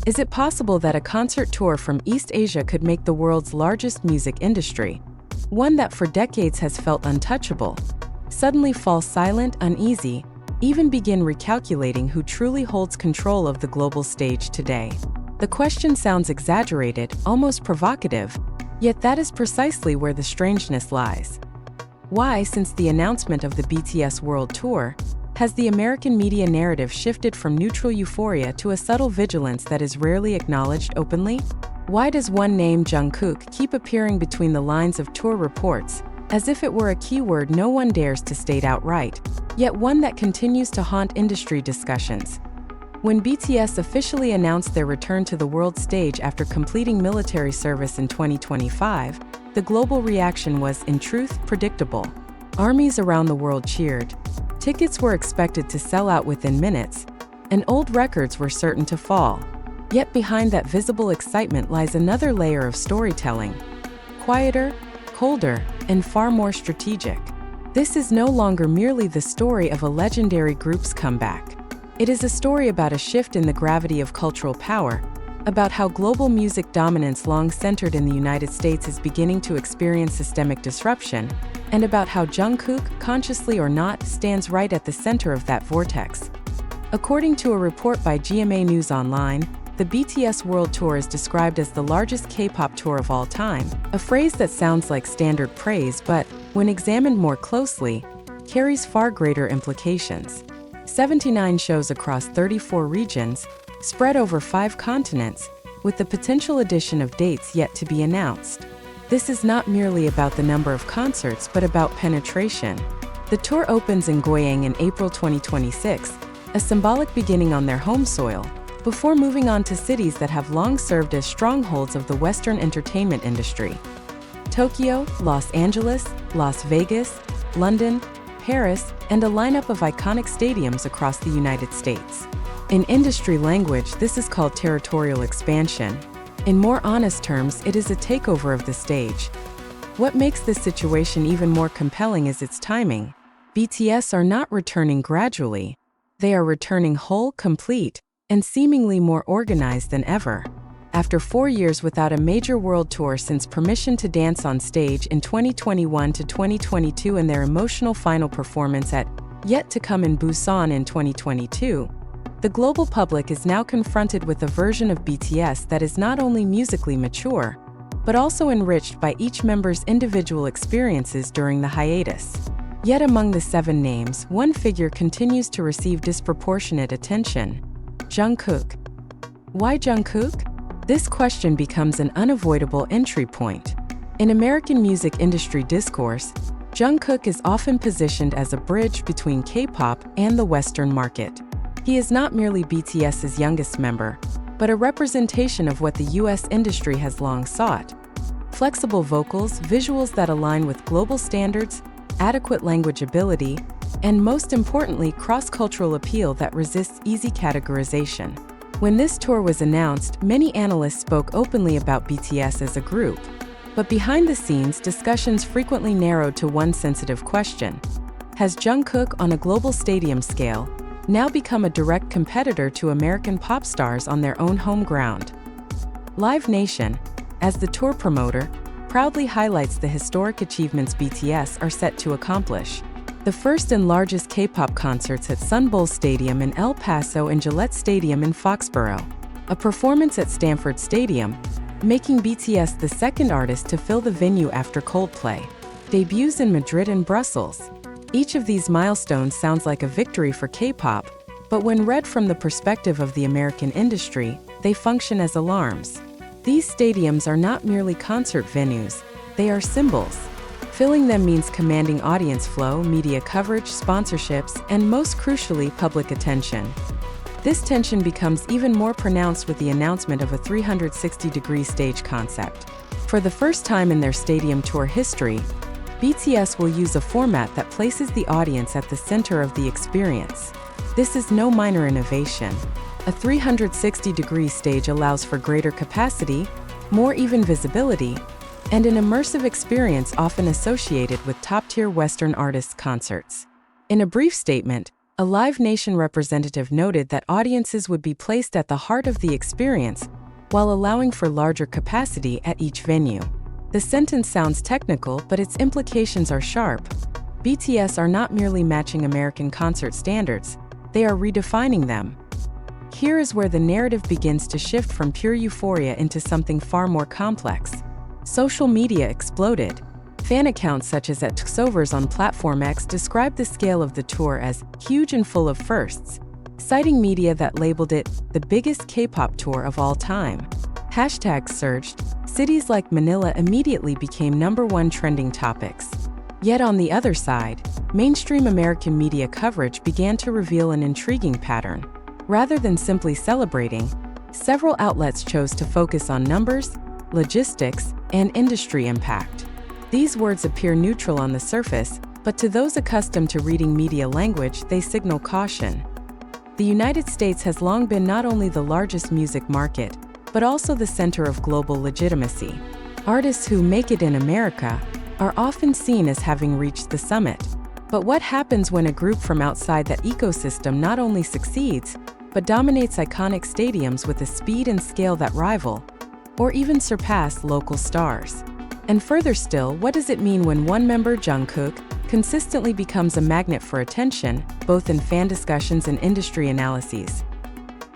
Is it possible that a concert tour from East Asia could make the world's largest music industry, one that for decades has felt untouchable, suddenly fall silent, uneasy, even begin recalculating who truly holds control of the global stage today? The question sounds exaggerated, almost provocative, yet that is precisely where the strangeness lies. Why, since the announcement of the BTS World Tour, has the American media narrative shifted from neutral euphoria to a subtle vigilance that is rarely acknowledged openly? Why does one name, Jungkook, keep appearing between the lines of tour reports, as if it were a keyword no one dares to state outright, yet one that continues to haunt industry discussions? When BTS officially announced their return to the world stage after completing military service in 2025, the global reaction was, in truth, predictable. Armies around the world cheered. Tickets were expected to sell out within minutes, and old records were certain to fall. Yet behind that visible excitement lies another layer of storytelling. Quieter, colder, and far more strategic. This is no longer merely the story of a legendary group's comeback. It is a story about a shift in the gravity of cultural power, about how global music dominance long centered in the United States is beginning to experience systemic disruption, and about how Jungkook, consciously or not, stands right at the center of that vortex. According to a report by GMA News Online, the BTS World Tour is described as the largest K-pop tour of all time, a phrase that sounds like standard praise but, when examined more closely, carries far greater implications. 79 shows across 34 regions, spread over 5 continents, with the potential addition of dates yet to be announced. This is not merely about the number of concerts but about penetration. The tour opens in Goyang in April 2026, a symbolic beginning on their home soil, before moving on to cities that have long served as strongholds of the Western entertainment industry. Tokyo, Los Angeles, Las Vegas, London, Paris, and a lineup of iconic stadiums across the United States. In industry language, this is called territorial expansion. In more honest terms, it is a takeover of the stage. What makes this situation even more compelling is its timing. BTS are not returning gradually. They are returning whole, complete, and seemingly more organized than ever. After 4 years without a major world tour since permission to dance on stage in 2021 to 2022 and their emotional final performance at Yet to Come in Busan in 2022, the global public is now confronted with a version of BTS that is not only musically mature, but also enriched by each member's individual experiences during the hiatus. Yet among the 7 names, one figure continues to receive disproportionate attention: Jungkook. Why Jungkook? This question becomes an unavoidable entry point. In American music industry discourse, Jungkook is often positioned as a bridge between K-pop and the Western market. He is not merely BTS's youngest member, but a representation of what the US industry has long sought: flexible vocals, visuals that align with global standards, adequate language ability, and most importantly, cross-cultural appeal that resists easy categorization. When this tour was announced, many analysts spoke openly about BTS as a group. But behind the scenes, discussions frequently narrowed to one sensitive question: has Jungkook, on a global stadium scale, now become a direct competitor to American pop stars on their own home ground? Live Nation, as the tour promoter, proudly highlights the historic achievements BTS are set to accomplish. The first and largest K-pop concerts at Sun Bowl Stadium in El Paso and Gillette Stadium in Foxborough. A performance at Stanford Stadium, making BTS the second artist to fill the venue after Coldplay. Debuts in Madrid and Brussels. Each of these milestones sounds like a victory for K-pop, but when read from the perspective of the American industry, they function as alarms. These stadiums are not merely concert venues, they are symbols. Filling them means commanding audience flow, media coverage, sponsorships, and most crucially, public attention. This tension becomes even more pronounced with the announcement of a 360-degree stage concept. For the first time in their stadium tour history, BTS will use a format that places the audience at the center of the experience. This is no minor innovation. A 360-degree stage allows for greater capacity, more even visibility, and an immersive experience often associated with top-tier Western artists' concerts. In a brief statement, A Live Nation representative noted that audiences would be placed at the heart of the experience, while allowing for larger capacity at each venue. The sentence sounds technical, but its implications are sharp. BTS are not merely matching American concert standards, they are redefining them. Here is where the narrative begins to shift from pure euphoria into something far more complex. Social media exploded. Fan accounts such as @Xovers on Platform X described the scale of the tour as huge and full of firsts, citing media that labeled it the biggest K-pop tour of all time. Hashtags surged. Cities like Manila immediately became #1 trending topics. Yet on the other side, mainstream American media coverage began to reveal an intriguing pattern. Rather than simply celebrating, several outlets chose to focus on numbers, logistics, and industry impact. These words appear neutral on the surface, but to those accustomed to reading media language, they signal caution. The United States has long been not only the largest music market, but also the center of global legitimacy. Artists who make it in America are often seen as having reached the summit. But what happens when a group from outside that ecosystem not only succeeds, but dominates iconic stadiums with a speed and scale that rival, or even surpass local stars? And further still, what does it mean when one member, Jungkook, consistently becomes a magnet for attention, both in fan discussions and industry analyses?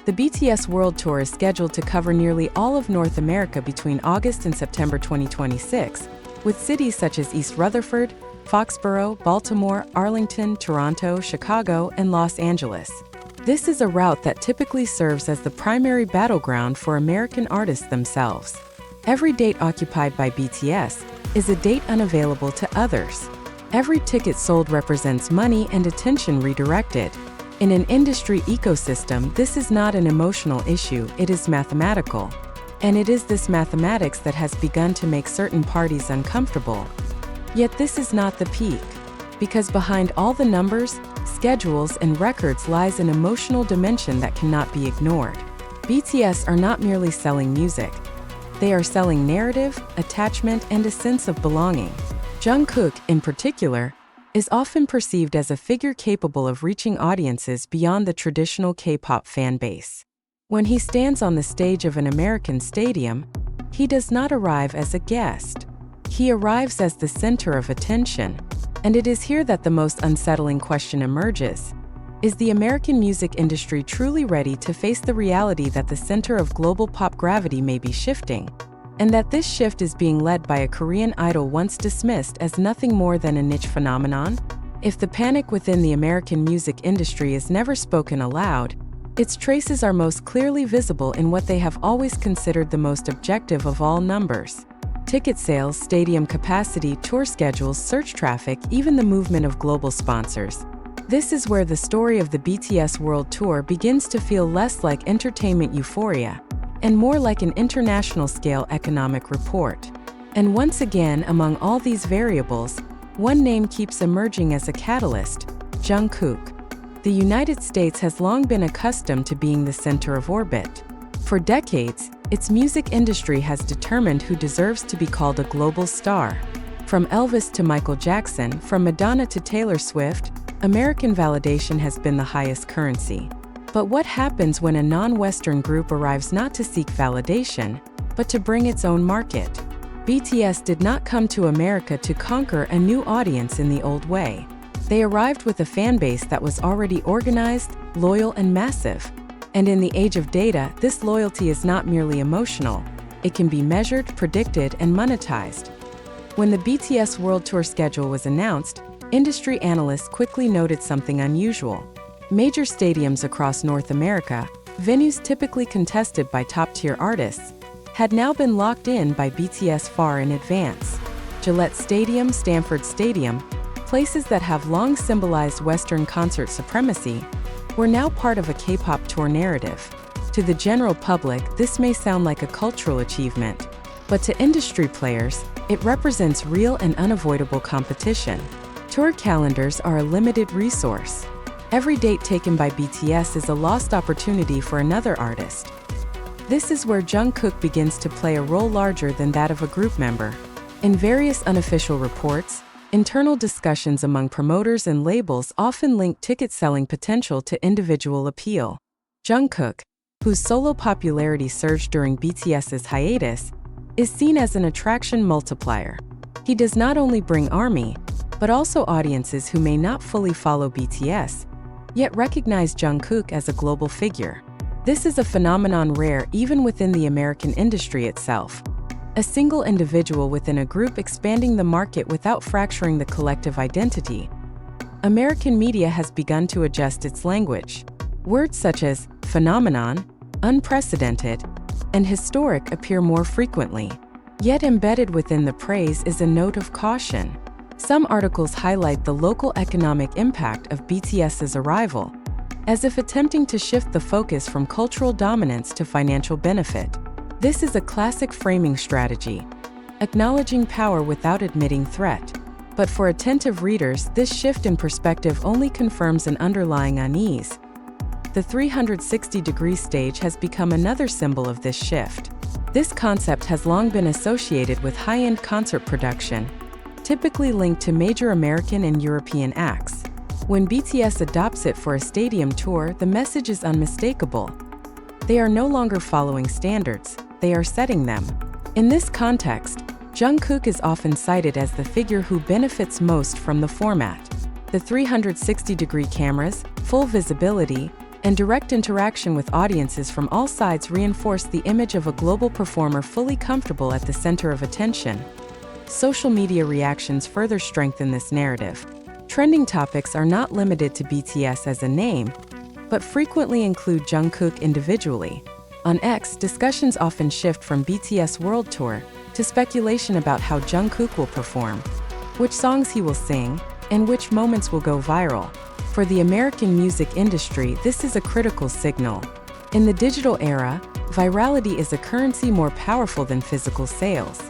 The BTS World Tour is scheduled to cover nearly all of North America between August and September 2026, with cities such as East Rutherford, Foxborough, Baltimore, Arlington, Toronto, Chicago, and Los Angeles. This is a route that typically serves as the primary battleground for American artists themselves. Every date occupied by BTS is a date unavailable to others. Every ticket sold represents money and attention redirected. In an industry ecosystem, this is not an emotional issue, it is mathematical. And it is this mathematics that has begun to make certain parties uncomfortable. Yet this is not the peak, because behind all the numbers, schedules, and records lies an emotional dimension that cannot be ignored. BTS are not merely selling music. They are selling narrative, attachment, and a sense of belonging. Jungkook, in particular, is often perceived as a figure capable of reaching audiences beyond the traditional K-pop fan base. When he stands on the stage of an American stadium, he does not arrive as a guest. He arrives as the center of attention. And it is here that the most unsettling question emerges. Is the American music industry truly ready to face the reality that the center of global pop gravity may be shifting, and that this shift is being led by a Korean idol once dismissed as nothing more than a niche phenomenon? If the panic within the American music industry is never spoken aloud, its traces are most clearly visible in what they have always considered the most objective of all numbers. Ticket sales, stadium capacity, tour schedules, search traffic, even the movement of global sponsors. This is where the story of the BTS World Tour begins to feel less like entertainment euphoria and more like an international-scale economic report. And once again, among all these variables, one name keeps emerging as a catalyst: Jungkook. The United States has long been accustomed to being the center of orbit. For decades, its music industry has determined who deserves to be called a global star. From Elvis to Michael Jackson, from Madonna to Taylor Swift, American validation has been the highest currency. But what happens when a non-Western group arrives not to seek validation, but to bring its own market? BTS did not come to America to conquer a new audience in the old way. They arrived with a fan base that was already organized, loyal, and massive. And in the age of data, this loyalty is not merely emotional. It can be measured, predicted, and monetized. When the BTS World Tour schedule was announced, industry analysts quickly noted something unusual. Major stadiums across North America, venues typically contested by top-tier artists, had now been locked in by BTS far in advance. Gillette Stadium, Stanford Stadium, places that have long symbolized Western concert supremacy, were now part of a K-pop tour narrative. To the general public, this may sound like a cultural achievement, but to industry players, it represents real and unavoidable competition. Tour calendars are a limited resource. Every date taken by BTS is a lost opportunity for another artist. This is where Jungkook begins to play a role larger than that of a group member. In various unofficial reports, Internal discussions among promoters and labels often link ticket selling potential to individual appeal. Jungkook, whose solo popularity surged during BTS's hiatus, is seen as an attraction multiplier. He does not only bring ARMY, but also audiences who may not fully follow BTS, yet recognize Jungkook as a global figure. This is a phenomenon rare even within the American industry itself. A single individual within a group expanding the market without fracturing the collective identity. American media has begun to adjust its language. Words such as phenomenon, unprecedented, and historic appear more frequently. Yet embedded within the praise is a note of caution. Some articles highlight the local economic impact of BTS's arrival, as if attempting to shift the focus from cultural dominance to financial benefit. This is a classic framing strategy, acknowledging power without admitting threat. But for attentive readers, this shift in perspective only confirms an underlying unease. The 360-degree stage has become another symbol of this shift. This concept has long been associated with high-end concert production, typically linked to major American and European acts. When BTS adopts it for a stadium tour, the message is unmistakable. They are no longer following standards, they are setting them. In this context, Jungkook is often cited as the figure who benefits most from the format. The 360-degree cameras, full visibility, and direct interaction with audiences from all sides reinforce the image of a global performer fully comfortable at the center of attention. Social media reactions further strengthen this narrative. Trending topics are not limited to BTS as a name, but frequently include Jungkook individually. On X, discussions often shift from BTS World Tour to speculation about how Jungkook will perform, which songs he will sing, and which moments will go viral. For the American music industry, this is a critical signal. In the digital era, virality is a currency more powerful than physical sales.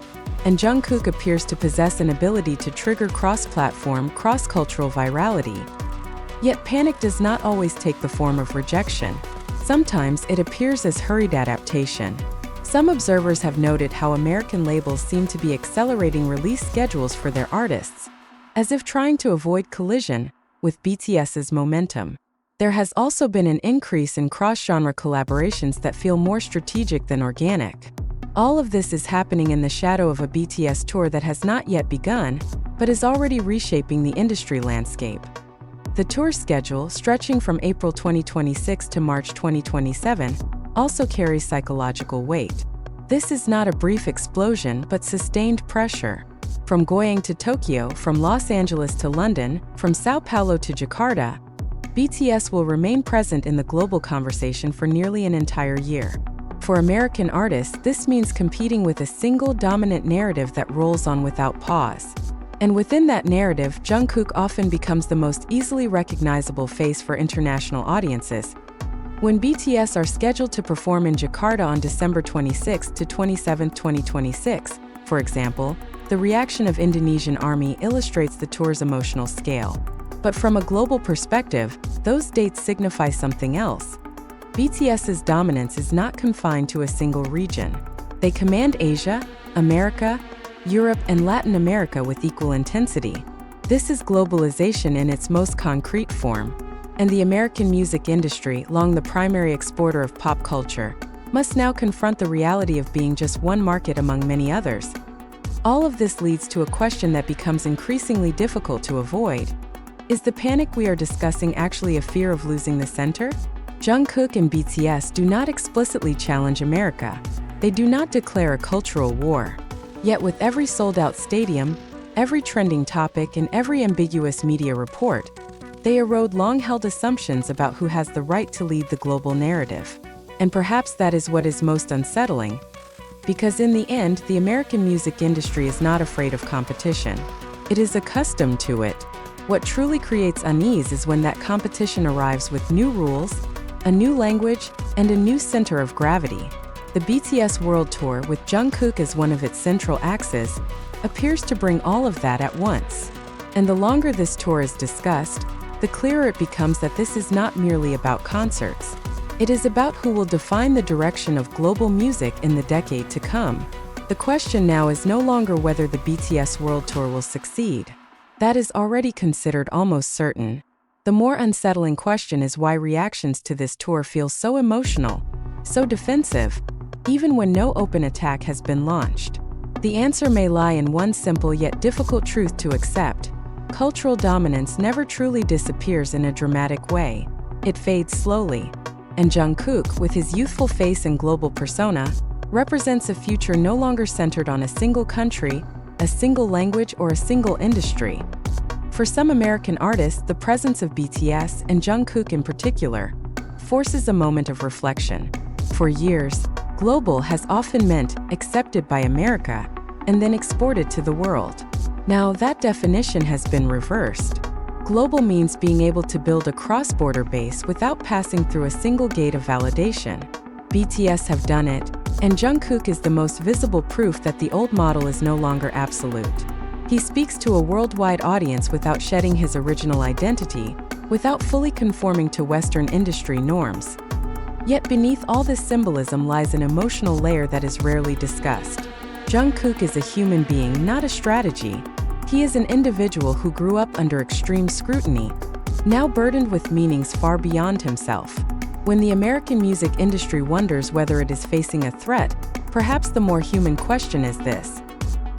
And Jungkook appears to possess an ability to trigger cross-platform, cross-cultural virality. Yet panic does not always take the form of rejection. Sometimes it appears as hurried adaptation. Some observers have noted how American labels seem to be accelerating release schedules for their artists, as if trying to avoid collision with BTS's momentum. There has also been an increase in cross-genre collaborations that feel more strategic than organic. All of this is happening in the shadow of a BTS tour that has not yet begun, but is already reshaping the industry landscape. The tour schedule, stretching from April 2026 to March 2027, also carries psychological weight. This is not a brief explosion, but sustained pressure. From Goyang to Tokyo, from Los Angeles to London, from Sao Paulo to Jakarta, BTS will remain present in the global conversation for nearly an entire year. For American artists, this means competing with a single dominant narrative that rolls on without pause. And within that narrative, Jungkook often becomes the most easily recognizable face for international audiences. When BTS are scheduled to perform in Jakarta on December 26 to 27, 2026, for example, the reaction of Indonesian ARMY illustrates the tour's emotional scale. But from a global perspective, those dates signify something else. BTS's dominance is not confined to a single region. They command Asia, America, Europe, and Latin America with equal intensity. This is globalization in its most concrete form. And the American music industry, long the primary exporter of pop culture, must now confront the reality of being just one market among many others. All of this leads to a question that becomes increasingly difficult to avoid. Is the panic we are discussing actually a fear of losing the center? Jungkook and BTS do not explicitly challenge America. They do not declare a cultural war. Yet with every sold-out stadium, every trending topic, and every ambiguous media report, they erode long-held assumptions about who has the right to lead the global narrative. And perhaps that is what is most unsettling. Because in the end, the American music industry is not afraid of competition. It is accustomed to it. What truly creates unease is when that competition arrives with new rules, a new language, and a new center of gravity. The BTS World Tour, with Jungkook as one of its central axes, appears to bring all of that at once. And the longer this tour is discussed, the clearer it becomes that this is not merely about concerts. It is about who will define the direction of global music in the decade to come. The question now is no longer whether the BTS World Tour will succeed, That is already considered almost certain. The more unsettling question is why reactions to this tour feel so emotional, so defensive, even when no open attack has been launched. The answer may lie in one simple yet difficult truth to accept. Cultural dominance never truly disappears in a dramatic way. It fades slowly. And Jungkook, with his youthful face and global persona, represents a future no longer centered on a single country, a single language, or a single industry. For some American artists, the presence of BTS, and Jungkook in particular, forces a moment of reflection. For years, global has often meant accepted by America and then exported to the world. Now, that definition has been reversed. Global means being able to build a cross-border base without passing through a single gate of validation. BTS have done it, and Jungkook is the most visible proof that the old model is no longer absolute. He speaks to a worldwide audience without shedding his original identity, without fully conforming to Western industry norms. Yet beneath all this symbolism lies an emotional layer that is rarely discussed. Jungkook is a human being, not a strategy. He is an individual who grew up under extreme scrutiny, now burdened with meanings far beyond himself. When the American music industry wonders whether it is facing a threat, perhaps the more human question is this: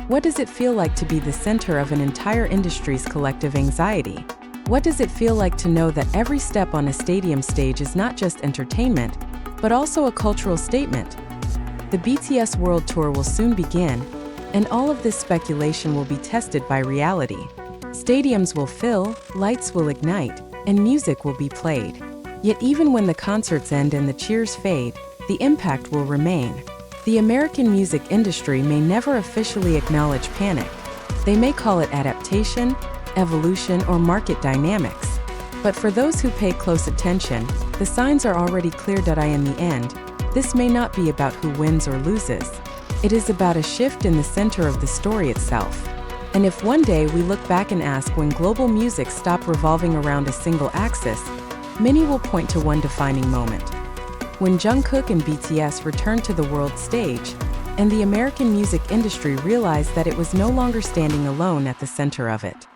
what does it feel like to be the center of an entire industry's collective anxiety? What does it feel like to know that every step on a stadium stage is not just entertainment, but also a cultural statement? The BTS World Tour will soon begin, and all of this speculation will be tested by reality. Stadiums will fill, lights will ignite, and music will be played. Yet even when the concerts end and the cheers fade, the impact will remain. The American music industry may never officially acknowledge panic. They may call it adaptation, evolution, or market dynamics. But for those who pay close attention, the signs are already clear that in the end, this may not be about who wins or loses. It is about a shift in the center of the story itself. And if one day we look back and ask when global music stopped revolving around a single axis, many will point to one defining moment. When Jungkook and BTS returned to the world stage, and the American music industry realized that it was no longer standing alone at the center of it.